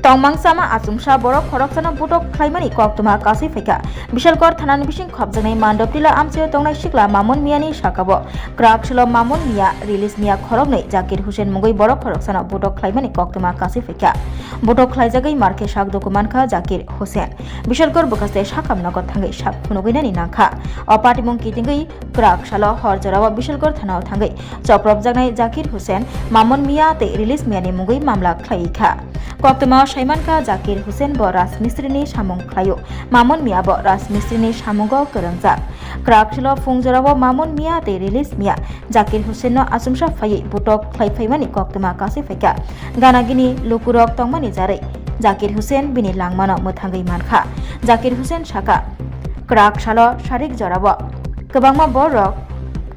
tongmangsama asumsa borok khoroksana butok khlaimani koktuma kasi feka Bishalgahr thanani bising khobjanai mandoptila amche tongnai sikla mamon miani sakabo krakslo mamon mia release mia khorognai Zakir Hussain mugoi borok khoroksana butok khlaimani koktuma kasi feka butok khlaijagai marke sak dokumankha Zakir Hussain Bishalgahr bukaste sakam nagot thangai sak phunogainani nangkha opatimung kitingai kraksalo horjarawa Bishalgahr Thanao thangai choprop jagnai Zakir Hussain mamon mia te release miani mugoi mamla khwlaikha koktuma Saimanka Zakir Hussain bo Rasmistrini samung khlayo mamon mia bo Rasmistrini samungo kerengjak kraksilo fungjorao mamon mia te release mia Zakir Hussain no asumsa phai butok khlaifaimani koktuma kasi feka ganagini lukurok tongmani jarai Zakir Hussain bini langmano muthangai mankha Zakir Hussain saka kraksalo sharik jorabo kwbangma borok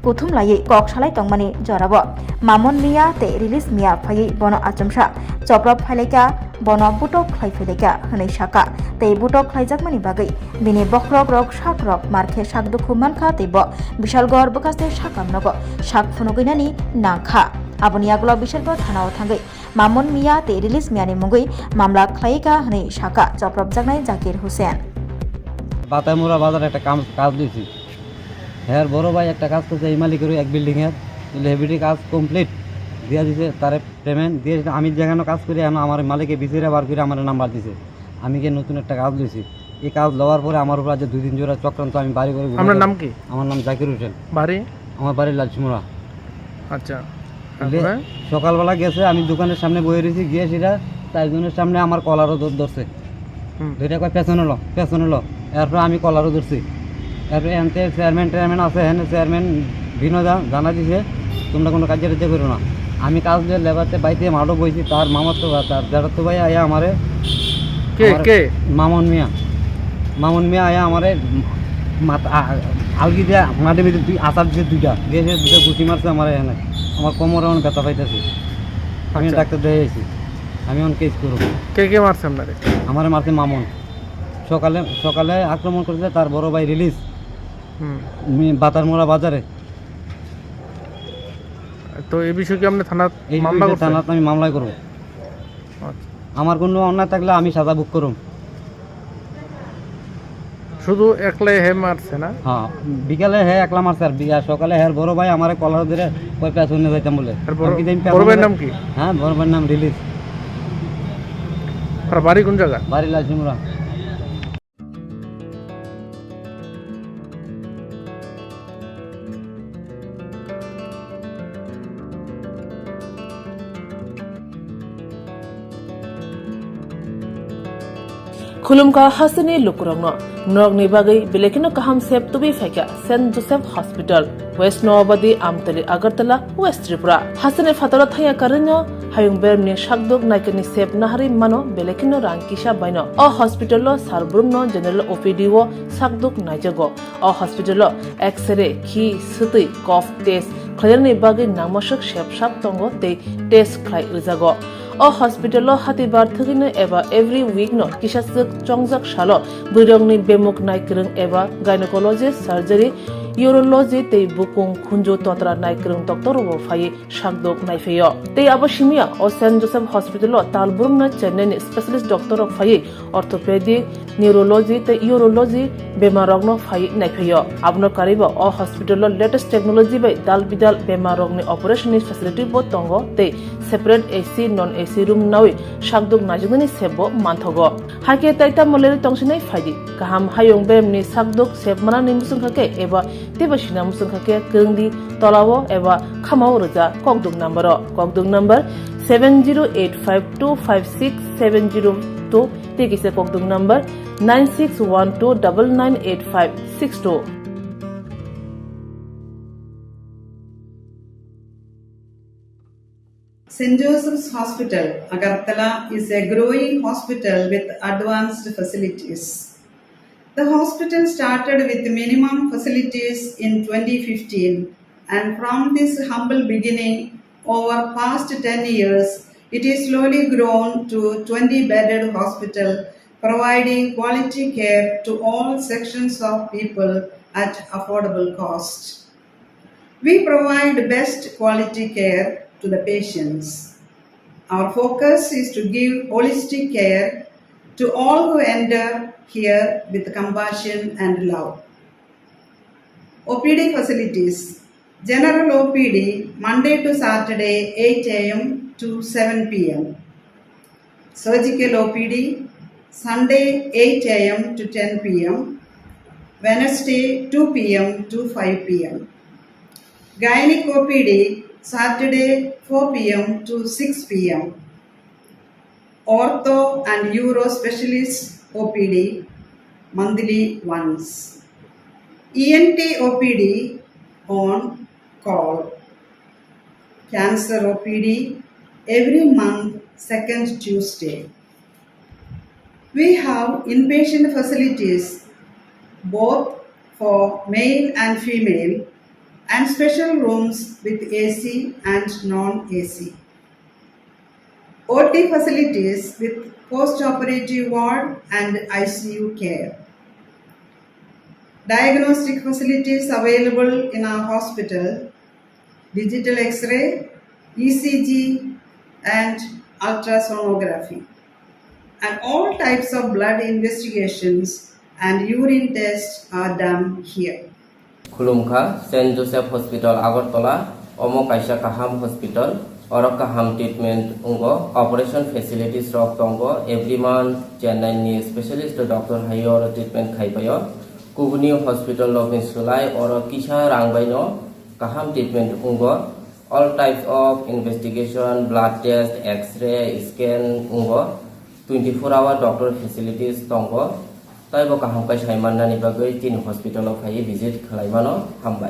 kuthumlai kok salai tongmani jorabo mamon mia te release mia phai bono achumsa choprop phaileka bono butok khlaifileka hwnai saka tei butok khlaijakmani bagai bini bokrok rok sakrok markhe sak dukhu mankha teibo Bishalgahr bukaste sakamnogo sak phunogainani nangkha aboni agulo Bishalgahr Thanao thangai mamon mia te release miani mugoi mamla khlaika hwnai saka choprop jagnai Zakir Hussain বাতামুরা বাজারে একটা কাজ দিয়েছি হ্যাঁ বড় ভাই একটা কাজ করছে এই মালিকের এক বিল্ডিং এর হেভিটি কাজ কমপ্লিট দিয়া দিছে তারে পেমেন্ট দিয়ে আমি যেখানে কাজ করি এখন আমার মালিকে বিচিরা বার করে আমার নাম্বার দিছে আমি গিয়ে নতুন একটা কাজ লইছি এই কাজ লওয়ার পরে আমার উপর আজ 2 দিন জোড়া চক্রান্ত আমি বাড়ি করে আপনার নাম কি আমার নাম জাকির হোসেন বাড়ি আমার বাড়ি লালচিমুড়া আচ্ছা সকালবেলা গেছে আমি দোকানের সামনে বসে রয়েছি গিয়ে সেটা চারজনের সামনে আমার কলারও ধরছে দুইটা কয় পেছনে লো এরপর আমি কলারও ধরছি এরপর এনতে চেয়ারম্যান আছে হ্যাঁ চেয়ারম্যান বিনোদা জানা দিছে তোমরা কোনো কাজে রেজে করো না আমি কাজ দিয়ে লেবারতে বাইতে মাঠও বইছি তার মামার তো তার যারা ভাই আয়া আমারে কে মামন মিয়া আয়া আমারে আলগি দিয়ে মাটির ভিতরে দুই আচার দিয়ে দুইটা গুছি মারছে আমার এখানে আমার কোমরে অনেক ব্যথা পাইতেছে আমি ডাক্তার দেখাইছি আমি অনেক কেস করব কে মারছে আপনারে আমারে মারছে মামন সকালে আক্রমণ করেছে তার বড় ভাই রিলিজ বাতারমোড়া বাজারে তো এই বিষয়ে কি আপনি থানাতে আমি মামলা করব আমার কোনো অন্যায় থাকলে আমি সাজা ভোগ করব শুধু একলাই হে মারছে না হ্যাঁ বিকালে হে একলা মারছে আর সকালে হের বড় ভাই আমারে কলার ধরে কই পেছনে যাইতাম বলে বড় ভাইয়ের নাম কি হ্যাঁ বড় ভাইয়ের নাম রিলিজ আর বাড়ি কোন জায়গা বাড়ি লালচিমুড়া खुलुमका हसनी लुकुरंगनो नरगनि बागै बेलेखिनो काहाम सेब तुबि फाइका saint Joseph hospital west Nawabadi Amtali Agartala west Tripura हसने फातरा थाया करन्यो हायुं बेरमनि शाकदुक नाइकनि सेब नाहारि मानो बेलेखिनो रां किसा बायनो अ हॉस्पिटल सारब्रुमनो जनरल ओपीडी वो शाकदुक नाइजगो अ हॉस्पिटल एक्सरे खि सुतै कफ टेस्ट खयरनि बागै नामसक सेब साब तंगो ते टेस्ट खाय उजागो अ हॉस्पिटल हातिबार थगिनो एबा एवरी वीक नो किसासक चंगजाक सालो बुरंगनि बेमुक नायक्रं एबा गायनेकोलॉजिस्ट सर्जरी यूरोलॉजी ते बुकुं खुंजो तोत्रा नायक्रं डॉक्टर वो फाये शाकदोक नायफेयो ते आबशिमिया अ सेंट जोसेफ हॉस्पिटल तालबुरम न चेन्नई स्पेशलिस्ट डॉक्टर ऑफ फाये ऑर्थोपेडिक न्यूरोलॉजी ते यूरोलॉजी बेमारगनो फाये नायफेयो आबनो कारिबो अ हॉस्पिटल लेटेस्ट टेक्नोलॉजी बाय दाल बिदाल बेमारगनि ऑपरेशन फैसिलिटी बो तंगो ते separate AC non AC room नावै शाकदुक नाजुगनि सेबो मानथगो हाके ताइता मलेरि तंसिनै फायदि गाहाम हायुं बेमनि शाकदुक सेबमाना निमुसुंखाके एबा तेबसिना मुसुंखाके गंदि तलावो एबा खामाव रजा ककदुक number 7085256702 तेकिसे ककदुक number 9612998562 St. Joseph's Hospital, Agartala is a growing hospital with advanced facilities. The hospital started with minimum facilities in 2015, and from this humble beginning, over past 10 years, it is slowly grown to 20-bedded hospital, providing quality care to all sections of people at affordable cost. We provide best quality care to the patients. Our focus is to give holistic care to all who enter here with compassion and love. OPD facilities. General OPD Monday to Saturday 8 a.m. to 7 p.m. Surgical OPD Sunday 8 a.m. to 10 p.m. Wednesday 2 p.m. to 5 p.m. Gynec OPD Saturday 4 p.m. to 6 p.m. Ortho and Uro Specialist OPD monthly once. ENT OPD on call. Cancer OPD every month, second Tuesday. We have inpatient facilities both for male and female and special rooms with AC and non-AC. OT facilities with post-operative ward and ICU care. Diagnostic facilities available in our hospital, digital X-ray, ECG and ultrasonography, and all types of blood investigations and urine tests are done here. Khwlaikha St. Joseph Hospital Agartala Omo Kaisa Kaham Hospital Oro Kaham treatment ungo operation facilities rok tongo every month Chennai ni specialist doctor hayo treatment khaipayo Kubuni Hospital Lokin Sulai or Kisa Rangbaino, Kaham treatment Ungo, all types of investigation, blood test, X-ray, scan Ungo, 24-hour doctor facilities Tongo, Taibo Kaham Kai Shaimana Nibagai, Tin Hospital of Hai visit Khwlaimano, Hambai.